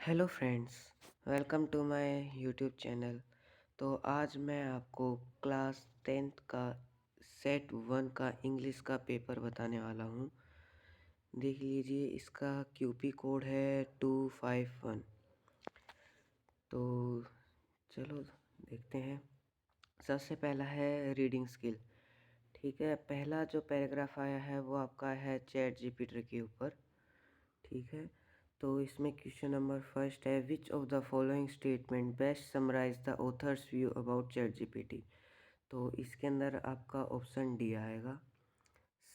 Hello friends, welcome to my YouTube channel. तो आज मैं आपको क्लास 10th का सेट 1 का इंग्लिश का पेपर बताने वाला हूँ। देख लीजिए, इसका क्यूपी कोड है 251। तो चलो देखते हैं। सबसे पहला है रीडिंग स्किल। ठीक है, पहला जो पैराग्राफ आया है वो आपका है चैट जीपीटी के ऊपर। ठीक है, तो इसमें क्वेश्चन नंबर फर्स्ट है, which of the following statement best summarise the authors view about ChatGPT. तो इसके अंदर आपका ऑप्शन डी आएगा।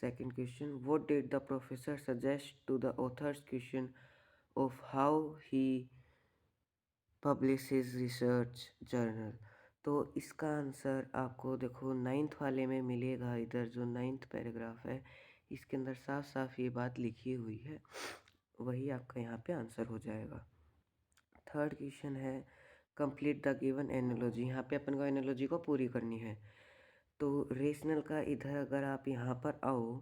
Second question, what did the professor suggest to the authors question of how he publish his research journal. तो इसका answer आपको देखो 9th वाले में मिलेगा। इधर जो 9th पैराग्राफ है इसके अंदर साफ साफ ये बात लिखी हुई है, वही आपका यहाँ पे आंसर हो जाएगा। थर्ड क्वेश्चन है, कंप्लीट द गिवन एनोलॉजी। यहाँ पे अपन को एनोलॉजी को पूरी करनी है। तो रेशनल का इधर अगर आप यहाँ पर आओ,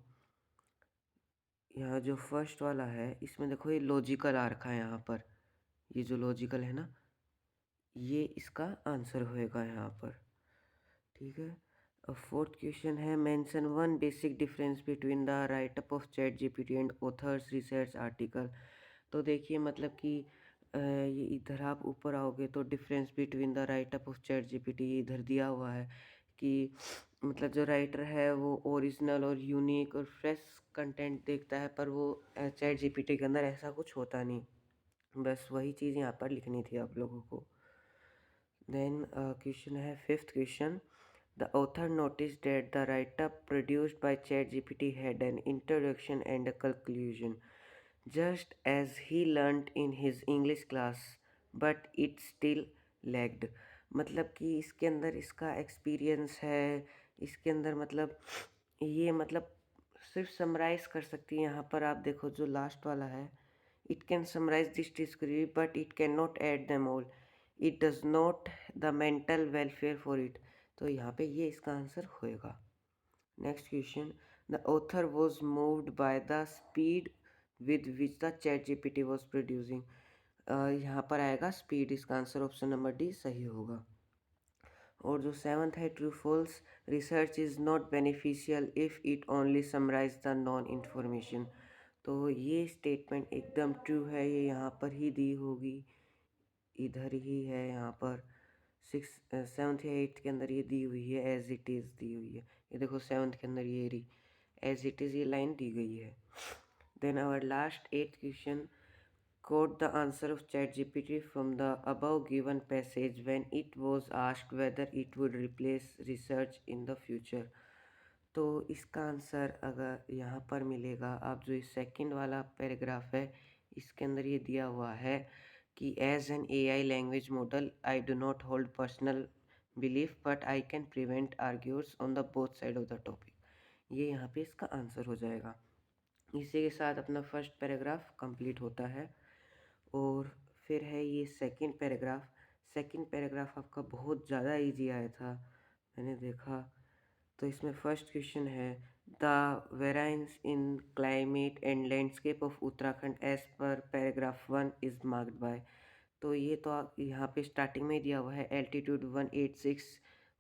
यहाँ जो फर्स्ट वाला है इसमें देखो ये लॉजिकल आ रखा है। यहाँ पर ये जो लॉजिकल है ना, ये इसका आंसर होएगा यहाँ पर। ठीक है, अब फोर्थ क्वेश्चन है, mention one basic difference between the write up of ChatGPT and authors research article. तो देखिए मतलब कि ये इधर आप ऊपर आओगे तो difference between the write up of ChatGPT इधर दिया हुआ है कि मतलब जो राइटर है वो ओरिजिनल और यूनिक और फ्रेश कंटेंट देखता है, पर वो चैट जीपीटी के अंदर ऐसा कुछ होता नहीं। बस वही चीज़ यहाँ पर लिखनी थी आप लोगों को। देन क्वेश्चन है fifth question, the author notice that the write up produced by ChatGPT had an introduction and a conclusion just as he learnt in his English class, but it still lagged। मतलब कि इसके अंदर इसका experience है, इसके अंदर मतलब ये मतलब सिर्फ समराइज कर सकती है। यहाँ पर आप देखो जो लास्ट वाला है, it can summarise this discovery but it can not add them all, it does not the mental welfare for it. तो यहाँ पे ये इसका आंसर होएगा। Next question, the author was moved by the speed with which the ChatGPT was producing. यहाँ पर आएगा speed, इसका आंसर ऑप्शन नंबर डी सही होगा। और जो सेवन्थ है, true false, research is not beneficial if it only summarise the known information. तो ये स्टेटमेंट एकदम ट्रू है, ये यहाँ पर ही दी होगी, इधर ही है। यहाँ पर सेवन्थ या एट्थ के अंदर ये दी हुई है, एज इट इज़ दी हुई है। ये देखो सेवन्थ के अंदर ये रही, एज इट इज़ ये लाइन दी गई है। Then our last eighth question, quote the answer of ChatGPT from the above given passage when it was asked whether it would replace research in the future। तो इसका answer अगर यहाँ पर मिलेगा, आप जो इस सेकंड वाला पैराग्राफ है इसके अंदर ये दिया हुआ है कि as an AI language model I do not hold personal belief but I can prevent argues on the both side of the topic. ये यहाँ पे इसका आंसर हो जाएगा। इसी के साथ अपना फर्स्ट पैराग्राफ कंप्लीट होता है। और फिर है ये सेकंड पैराग्राफ। सेकंड पैराग्राफ आपका बहुत ज़्यादा इजी आया था, मैंने देखा। तो इसमें फर्स्ट क्वेश्चन है, the variance in climate and landscape of Uttarakhand as per paragraph 1 is marked by. तो ये तो आप यहाँ पे स्टार्टिंग में दिया हुआ है, एल्टीट्यूड 186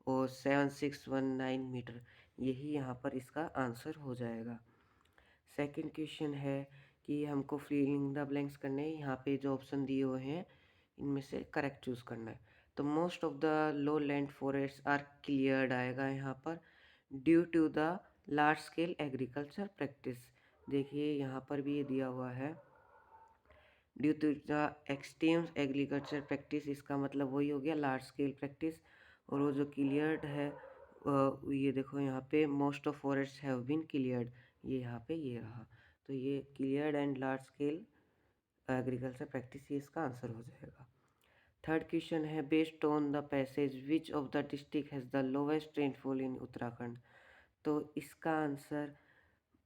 और 7619 मीटर, यही यहाँ पर इसका आंसर हो जाएगा। सेकंड क्वेश्चन है कि हमको फिलिंग द ब्लैंक्स करने हैं। यहाँ पे जो ऑप्शन दिए हुए हैं इनमें से करेक्ट चूज़ करना है। तो most of the low land forest are cleared आएगा यहाँ पर, due to the large scale agriculture practice. देखिए यहाँ पर भी ये दिया हुआ है, due to the extreme agriculture practice, इसका मतलब वही हो गया लार्ज स्केल प्रैक्टिस। और वो जो क्लियर्ड है ये देखो यहाँ पे most of forest have been cleared, ये यहाँ पे ये रहा। तो ये cleared and large scale agriculture practice, ये इसका आंसर हो जाएगा। थर्ड क्वेश्चन है, based on the passage which of the district has the lowest rainfall in Uttarakhand. तो इसका आंसर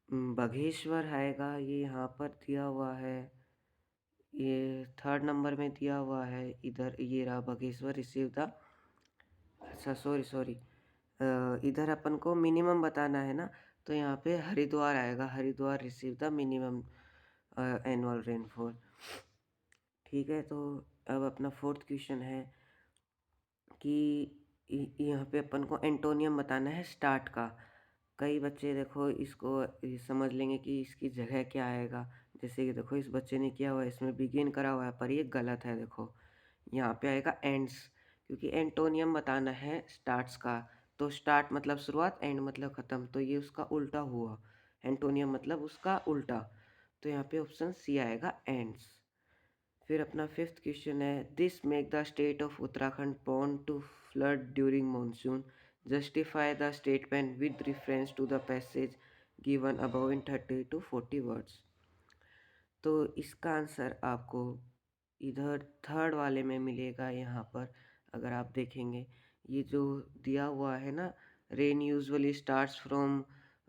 बागेश्वर आएगा, ये यहाँ पर दिया हुआ है, ये थर्ड नंबर में दिया हुआ है। इधर ये रहा बागेश्वर रिसीव द, अच्छा सॉरी इधर अपन को मिनिमम बताना है ना, तो यहाँ पे हरिद्वार आएगा, Haridwar receive the minimum annual rainfall. ठीक है, तो अब अपना फोर्थ क्वेश्चन है कि यहाँ पे अपन को एंटोनियम बताना है स्टार्ट का। कई बच्चे देखो इसको ये समझ लेंगे कि इसकी जगह क्या आएगा। जैसे कि देखो इस बच्चे ने किया हुआ है, इसमें बिगिन करा हुआ है, पर ये गलत है। देखो यहाँ पे आएगा एंड्स, क्योंकि एंटोनियम बताना है स्टार्ट्स का। तो स्टार्ट मतलब शुरुआत, एंड मतलब ख़त्म, तो ये उसका उल्टा हुआ। एंटोनियम मतलब उसका उल्टा, तो यहाँ पे ऑप्शन सी आएगा एंड्स। फिर अपना फिफ्थ क्वेश्चन है, this make the state of Uttarakhand prone to flood during monsoon, justify the statement with reference to the passage given above in 30 to 40 words. तो इसका आंसर आपको इधर थर्ड वाले में मिलेगा। यहाँ पर अगर आप देखेंगे, ये जो दिया हुआ है ना, rain usually starts from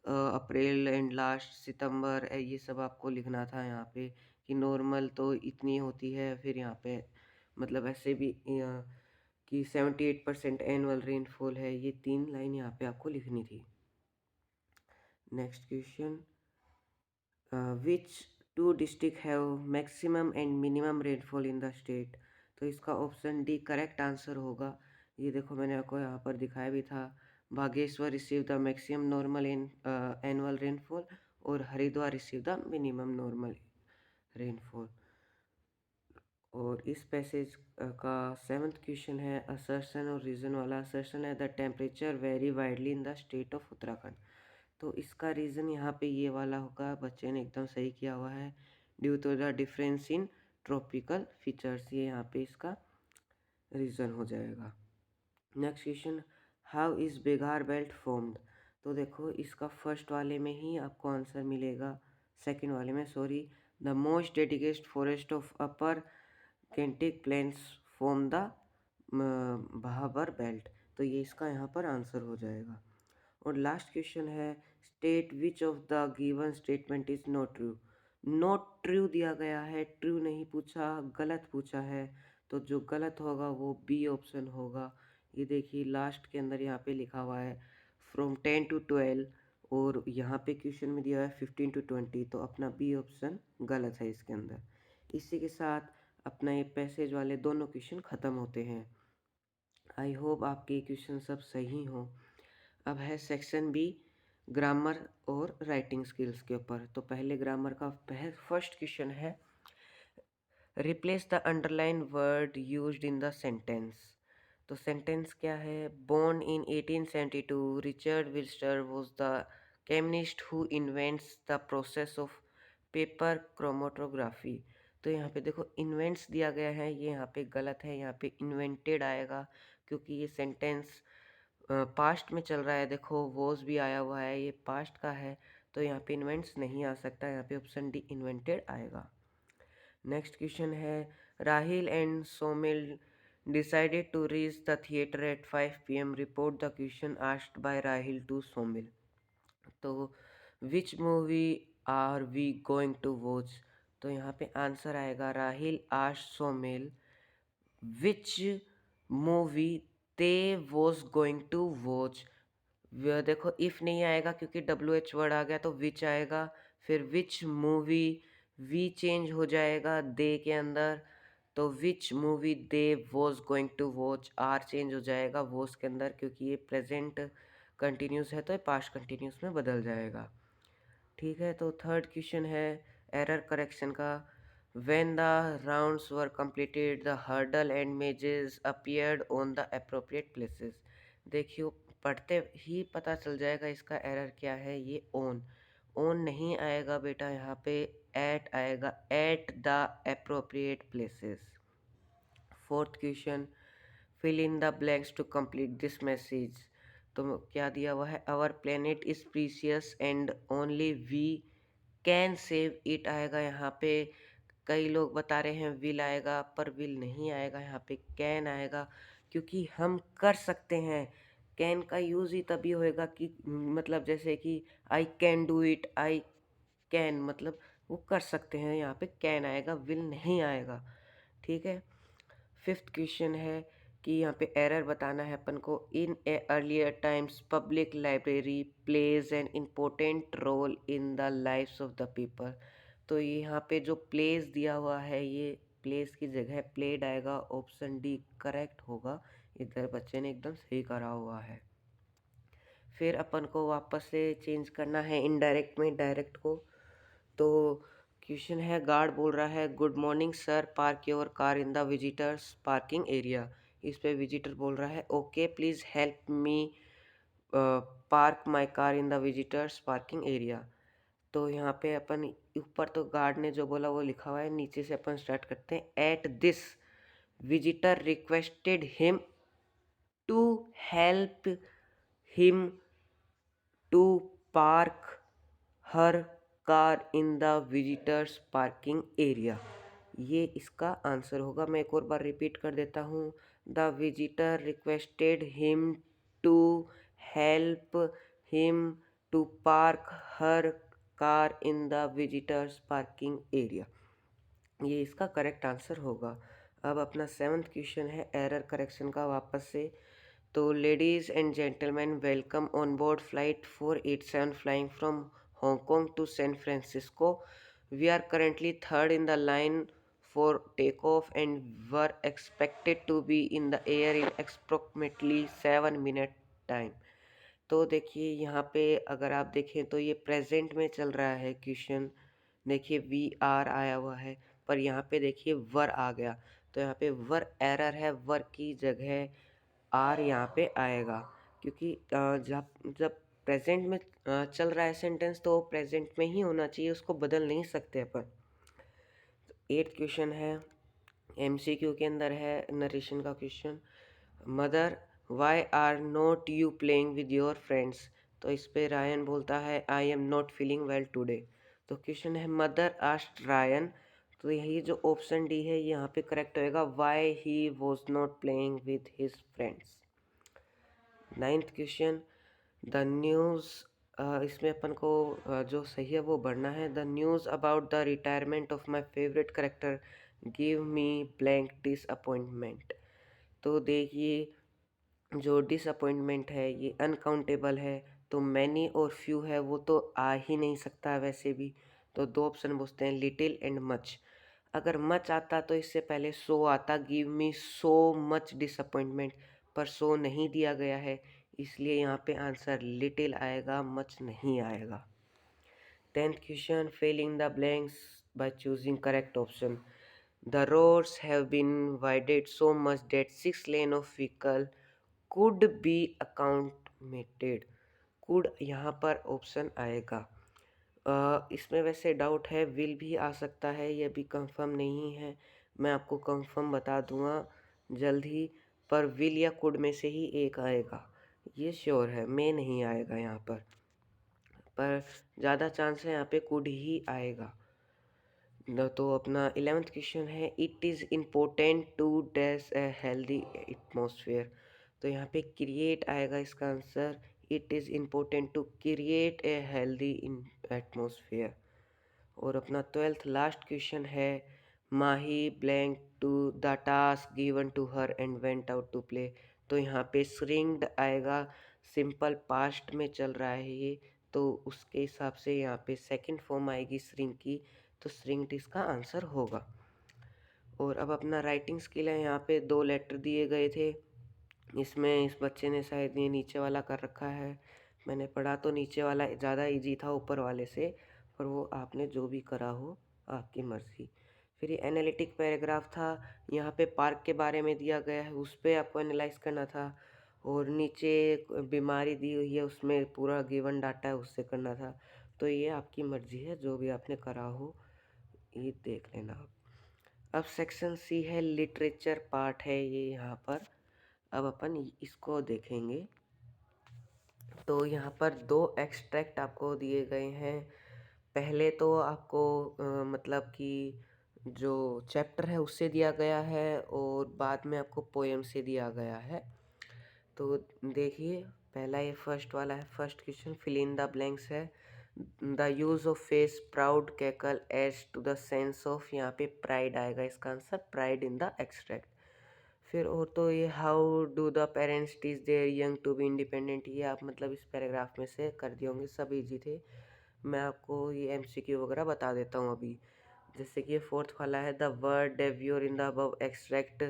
April and last September, ये सब आपको लिखना था यहाँ पे कि नॉर्मल तो इतनी होती है। फिर यहाँ पे मतलब ऐसे भी कि 78% एनुअल रेनफॉल है। ये 3 लाइन यहाँ पे आपको लिखनी थी। Next question, which two district have maximum and minimum rainfall in the state. तो इसका ऑप्शन डी करेक्ट आंसर होगा। ये देखो मैंने आपको यहाँ पर दिखाया भी था, Bageshwar receive the maximum normal in annual rainfall और Haridwar receive the minimum normal rainfall. और इस पैसेज का सेवन्थ क्वेश्चन है असर्शन और रीजन वाला। असर्शन है the temperature very widely in the state of Uttarakhand. तो इसका रीज़न यहाँ पे ये वाला होगा, बच्चे ने एकदम सही किया हुआ है, due to the difference in tropical features. ये यहाँ पे इसका रीज़न हो जाएगा। नेक्स्ट क्वेश्चन, हाउ इज़ बेगार बेल्ट फॉर्म्ड। तो देखो इसका फर्स्ट वाले में ही आपको आंसर मिलेगा, सेकंड वाले में sorry. The most dedicated forest of upper Gangetic plains form the Bhabar belt. तो ये इसका यहाँ पर आंसर हो जाएगा। और लास्ट क्वेश्चन है, state which of the given statement is not true. Not true दिया गया है, ट्रू नहीं पूछा, गलत पूछा है। तो जो गलत होगा वो बी ऑप्शन होगा। ये देखिए लास्ट के अंदर यहाँ पे लिखा हुआ है फ्रॉम 10 to 12, और यहाँ पे क्वेश्चन में दिया है 15 to 20, तो अपना बी ऑप्शन गलत है इसके अंदर। इसी के साथ अपना ये पैसेज वाले दोनों क्वेश्चन ख़त्म होते हैं। आई होप आपके क्वेश्चन सब सही हों। अब है सेक्शन बी, ग्रामर और राइटिंग स्किल्स के ऊपर। तो पहले ग्रामर का फर्स्ट क्वेश्चन है, replace the underline word used in the sentence. तो सेंटेंस क्या है, born in 1872 Richard Willstätter was the chemist who invents the process of paper chromatography. तो यहाँ पे देखो इन्वेंट्स दिया गया है, ये यहाँ पे गलत है, यहाँ पे इन्वेंटेड आएगा, क्योंकि ये सेंटेंस पास्ट में चल रहा है। देखो वॉज भी आया हुआ है, ये पास्ट का है, तो यहाँ पे इन्वेंट्स नहीं आ सकता, यहाँ पे ऑप्शन डी इन्वेंटेड आएगा। नेक्स्ट क्वेश्चन है, Rahil and Somil decided to reach the theatre at 5 PM, report the question asked by Rahil to Somil. तो which movie are we going to watch. तो यहाँ पे आंसर आएगा, Rahil asked Somil which movie they was going to watch. देखो if नहीं आएगा क्योंकि WH word आ गया, तो विच आएगा। फिर विच मूवी, वी चेंज हो जाएगा दे के अंदर, तो which movie they was going to watch, are change हो जाएगा वॉज के अंदर, क्योंकि ये प्रेजेंट कंटिन्यूस है तो ये पास्ट कंटिन्यूस में बदल जाएगा। ठीक है, तो थर्ड क्वेश्चन है एरर करेक्शन का, when the rounds were completed the hurdle and mazes appeared on the appropriate places. देखियो पढ़ते ही पता चल जाएगा इसका एरर क्या है। ये ऑन नहीं आएगा बेटा, यहाँ पे एट आएगा, at the appropriate places. Fourth question, fill in the blanks to complete this message. तो क्या दिया हुआ है, our planet is precious and only we can save it आएगा। यहाँ पे कई लोग बता रहे हैं विल आएगा, पर विल नहीं आएगा, यहाँ पे कैन आएगा, क्योंकि हम कर सकते हैं। कैन का यूज़ ही तभी होएगा कि मतलब जैसे कि I can do it, I can मतलब वो कर सकते हैं, यहाँ पे कैन आएगा, विल नहीं आएगा। ठीक है, फिफ्थ क्वेश्चन है कि यहाँ पे एरर बताना है अपन को, in a earlier times public library plays an important role in the lifes of the people. तो ये यहाँ पे जो प्लेस दिया हुआ है, ये प्लेस की जगह प्लेड आएगा, ऑप्शन डी करेक्ट होगा। इधर बच्चे ने एकदम सही करा हुआ है। फिर अपन को वापस से चेंज करना है इनडायरेक्ट में डायरेक्ट को। तो क्वेश्चन है, गार्ड बोल रहा है good morning sir, park your car in the visitors parking area. इस पे विजिटर बोल रहा है okay please help me park my car in the visitors parking area. तो यहाँ पे अपन ऊपर तो गार्ड ने जो बोला वो लिखा हुआ है, नीचे से अपन स्टार्ट करते हैं। At this visitor requested him to help him to park her car in the visitors parking area. ये इसका आंसर होगा। मैं एक और बार रिपीट कर देता हूँ। The visitor requested him to help him to park her car in the visitors parking area. ये इसका करेक्ट आंसर होगा। अब अपना 7th क्वेश्चन है एरर करेक्शन का वापस से। तो ladies and gentleman welcome on board flight 487 flying from Hong Kong to San Francisco. We are currently third in the line for take off and were expected to be in the air in approximately 7 minute time. तो देखिए यहाँ पे अगर आप देखें तो ये present में चल रहा है क्वेश्चन। देखिए वी आर आया हुआ है, पर यहाँ पे देखिए वर आ गया। तो यहाँ पे वर एरर है, वर की जगह आर यहाँ पे आएगा, क्योंकि जब जब प्रेजेंट में चल रहा है सेंटेंस तो प्रेजेंट में ही होना चाहिए, उसको बदल नहीं सकते अपन। 8th क्वेश्चन है, एमसीक्यू के अंदर है, नरेशन का क्वेश्चन। Mother why are not you playing with your friends. तो इस पे रायन बोलता है I am not feeling well today. तो क्वेश्चन है मदर आस्क्ड रायन। तो यही जो ऑप्शन डी है यहाँ पे करेक्ट होएगा, why he was not playing with his friends. 9th question, the news, इसमें अपन को जो सही है वो बढ़ना है। The news about the retirement of my favourite character give me blank disappointment. तो देखिए जो डिसअपॉइंटमेंट है ये अनकाउंटेबल है, तो मैनी और फ्यू है वो तो आ ही नहीं सकता वैसे भी। तो दो ऑप्शन पूछते हैं, लिटिल एंड मच। अगर मच आता तो इससे पहले सो आता, give me so much disappointment, पर सो नहीं दिया गया है, इसलिए यहाँ पे आंसर लिटिल आएगा, मच नहीं आएगा। 10th question, fill in the blanks by choosing correct option. The roads have been वाइडेड so much that 6 lane of vehicle could be accounted. Could यहाँ पर ऑप्शन आएगा। इसमें वैसे डाउट है, विल भी आ सकता है, यह भी कंफर्म नहीं है। मैं आपको कंफर्म बता दूंगा जल्द ही, पर विल या कुड में से ही एक आएगा, ये श्योर है। मे नहीं आएगा यहाँ पर ज़्यादा चांस है यहाँ पे कुड ही आएगा। तो अपना 11th क्वेश्चन है, it is important to dash a healthy atmosphere. तो यहाँ पे क्रिएट आएगा इसका answer. It is important to create a healthy atmosphere. और अपना 12th लास्ट क्वेश्चन है, Mahi blank to the task given to her and went out to play. तो यहाँ पे श्रिंक्ड आएगा, सिंपल पास्ट में चल रहा है ये, तो उसके हिसाब से यहाँ पे सेकंड फॉर्म आएगी श्रिंक की, तो श्रिंक्ड इसका आंसर होगा। और अब अपना राइटिंग स्किल है, यहाँ पे 2 लेटर दिए गए थे, इसमें इस बच्चे ने शायद ये नीचे वाला कर रखा है। मैंने पढ़ा तो नीचे वाला ज़्यादा इजी था ऊपर वाले से, पर वो आपने जो भी करा हो आपकी मर्ज़ी। फिर ये एनालिटिक पैराग्राफ था, यहाँ पे पार्क के बारे में दिया गया है, उस पर आपको एनालाइज करना था। और नीचे बीमारी दी हुई है, उसमें पूरा गिवन डाटा है, उससे करना था। तो ये आपकी मर्ज़ी है, जो भी आपने करा हो ये देख लेना आप। अब सेक्शन सी है, लिटरेचर पार्ट है ये यहाँ पर। अब अपन इसको देखेंगे। तो यहाँ पर 2 एक्सट्रैक्ट आपको दिए गए हैं। पहले तो आपको मतलब कि जो चैप्टर है उससे दिया गया है, और बाद में आपको पोएम से दिया गया है। तो देखिए पहला ये फर्स्ट वाला है, first question, fill in the blanks है। The use of face proud cackle as to the sense of, यहाँ पे प्राइड आएगा इसका answer, pride in the extract. फिर और तो ये how do the parents teach their young to be independent, ये आप मतलब इस पैराग्राफ में से कर दिए होंगे, सब इजी थे। मैं आपको ये एमसीक्यू वगैरह बता देता हूँ अभी। जैसे कि ये फोर्थ वाला है, the word devour in the above extract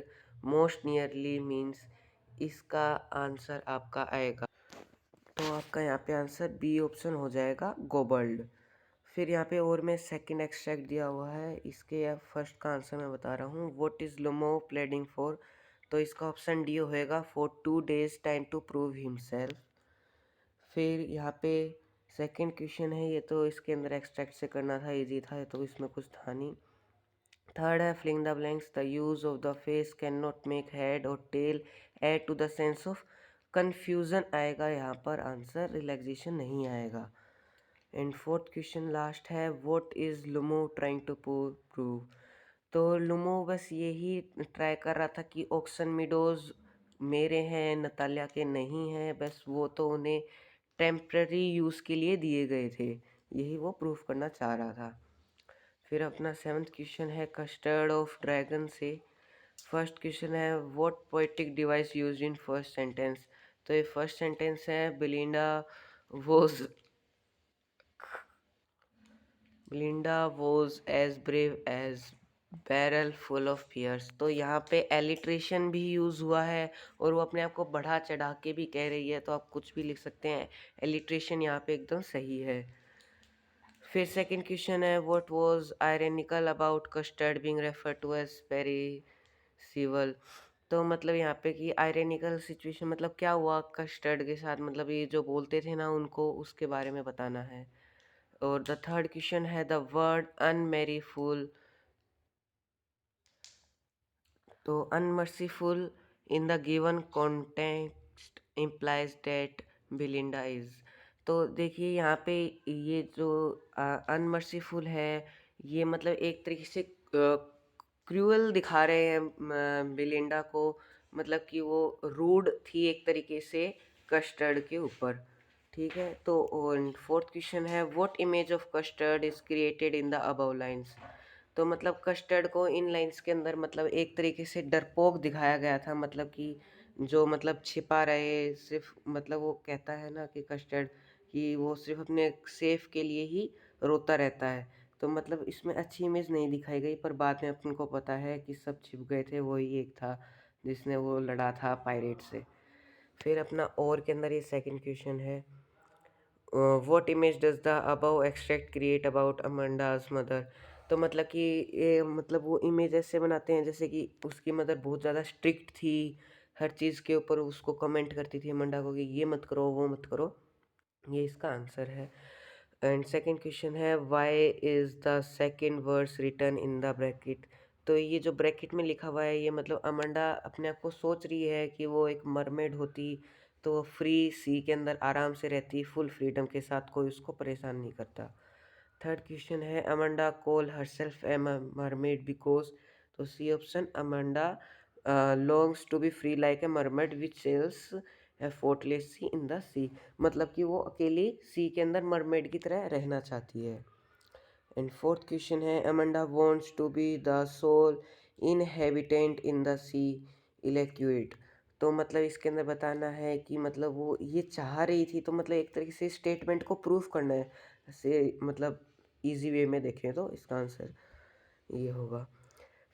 most nearly means, इसका आंसर आपका आएगा, तो आपका यहाँ पे आंसर बी ऑप्शन हो जाएगा, गोबल्ड। फिर यहाँ पे और में सेकंड एक्सट्रैक्ट दिया हुआ है, इसके फर्स्ट का आंसर मैं बता रहा हूँ, what is Lumo pleading for, तो इसका ऑप्शन डी होएगा, for 2 days time to prove himself. फिर यहाँ पे सेकंड क्वेश्चन है, ये तो इसके अंदर एक्सट्रैक्ट से करना था, इजी था, तो इसमें कुछ था नहीं। थर्ड है filling the blanks, the use of the face can not make head or tail add to the sense of confusion आएगा यहाँ पर आंसर, रिलैक्सेशन नहीं आएगा। एंड फोर्थ क्वेश्चन लास्ट है, what is Lumo trying to prove, तो Lumo बस यही try कर रहा था कि ऑक्सन मीडोज मेरे हैं, नतालिया के नहीं हैं, बस वो तो उन्हें टेम्प्रेरी यूज़ के लिए दिए गए थे, यही वो प्रूफ करना चाह रहा था। फिर अपना सेवन्थ क्वेश्चन है कस्टर्ड ऑफ ड्रैगन से। फर्स्ट क्वेश्चन है, what poetic device used in first sentence, तो ये फर्स्ट सेंटेंस है, Belinda was as brave as barrel full of fierce, तो यहाँ पे एलिट्रेशन भी यूज़ हुआ है और वो अपने आप को बढ़ा चढ़ा के भी कह रही है, तो आप कुछ भी लिख सकते हैं, एलिट्रेशन यहाँ पे एकदम सही है। फिर सेकंड क्वेश्चन है, what was ironical about custard being refer to as perishable, तो मतलब यहाँ पे कि आयरनिकल सिचुएशन मतलब क्या हुआ कस्टर्ड के साथ, मतलब ये जो बोलते थे ना उनको, उसके बारे में बताना है। और द थर्ड क्वेश्चन है, द वर्ड अनमेरीफुल, तो unmerciful in the given context implies that Belinda is, तो देखिए यहाँ पे ये जो अनमर्सीफुल है, ये मतलब एक तरीके से क्रूअल दिखा रहे हैं बिलिंडा को, मतलब कि वो रूड थी एक तरीके से कस्टर्ड के ऊपर, ठीक है। तो फोर्थ क्वेश्चन है, what image of custard is created in the above lines, तो मतलब कस्टर्ड को इन लाइंस के अंदर मतलब एक तरीके से डरपोक दिखाया गया था, मतलब कि जो मतलब छिपा रहे सिर्फ, मतलब वो कहता है ना कि कस्टर्ड कि वो सिर्फ अपने सेफ के लिए ही रोता रहता है, तो मतलब इसमें अच्छी इमेज नहीं दिखाई गई, पर बाद में अपन को पता है कि सब छिप गए थे, वही एक था जिसने वो लड़ा था पायरेट से। फिर अपना और के अंदर ये सेकंड क्वेश्चन है, what image does the above extract create about Amanda's mother, तो मतलब कि ये मतलब वो इमेज ऐसे बनाते हैं जैसे कि उसकी मदर बहुत ज़्यादा स्ट्रिक्ट थी, हर चीज़ के ऊपर उसको कमेंट करती थी अमांडा को कि ये मत करो वो मत करो, ये इसका आंसर है। एंड सेकंड क्वेश्चन है, why is the second verse return in the bracket, तो ये जो ब्रैकेट में लिखा हुआ है ये मतलब अमांडा अपने आप को सोच रही है कि वो एक मरमेड होती तो फ्री सी के अंदर आराम से रहती, फुल फ्रीडम के साथ, कोई उसको परेशान नहीं करता। थर्ड क्वेश्चन है, Amanda call herself a mermaid because, तो C option, Amanda longs to be free like a mermaid which sails effortlessly in the sea, मतलब कि वो अकेली सी के अंदर मरमेड की तरह रहना चाहती है। एंड फोर्थ क्वेश्चन है, Amanda wants to be the sole inhabitant in the sea इलेक्यूट, तो मतलब इसके अंदर बताना है कि मतलब वो ये चाह रही थी, तो मतलब एक तरीके से स्टेटमेंट को प्रूफ करना है, से मतलब इजी वे में देखें तो इसका आंसर ये होगा।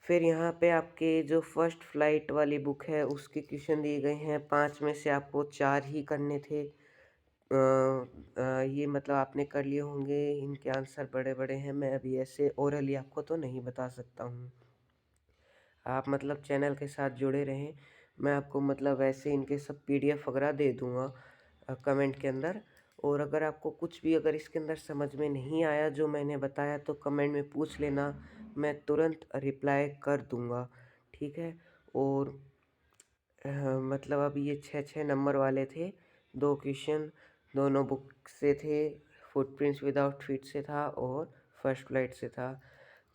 फिर यहाँ पे आपके जो फर्स्ट फ्लाइट वाली बुक है उसके क्वेश्चन दिए गए हैं, 5 में से आपको 4 ही करने थे, ये मतलब आपने कर लिए होंगे, इनके आंसर बड़े बड़े हैं, मैं अभी ऐसे ओरली आपको तो नहीं बता सकता हूँ, आप मतलब चैनल के साथ जुड़े रहें, मैं आपको मतलब वैसे इनके सब पीडीएफ वगैरह दे दूँगा कमेंट के अंदर। और अगर आपको कुछ भी अगर इसके अंदर समझ में नहीं आया जो मैंने बताया तो कमेंट में पूछ लेना, मैं तुरंत रिप्लाई कर दूँगा, ठीक है। और मतलब अब ये 6-6 नंबर वाले थे, 2 क्वेश्चन दोनों बुक से थे, फुटप्रिंट्स विदाउट फीट से था और फर्स्ट फ्लाइट से था।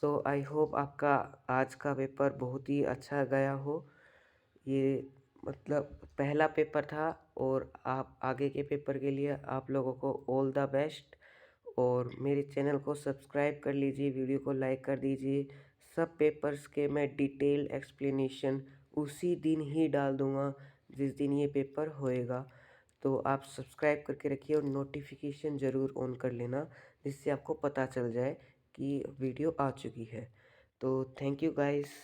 तो आई होप आपका आज का पेपर बहुत ही अच्छा गया हो, ये मतलब पहला पेपर था, और आप आगे के पेपर के लिए आप लोगों को ऑल द बेस्ट, और मेरे चैनल को सब्सक्राइब कर लीजिए, वीडियो को लाइक कर दीजिए, सब पेपर्स के मैं डिटेल एक्सप्लेनेशन उसी दिन ही डाल दूँगा जिस दिन ये पेपर होएगा, तो आप सब्सक्राइब करके रखिए और नोटिफिकेशन ज़रूर ऑन कर लेना, जिससे आपको पता चल जाए कि वीडियो आ चुकी है। तो थैंक यू गाइस।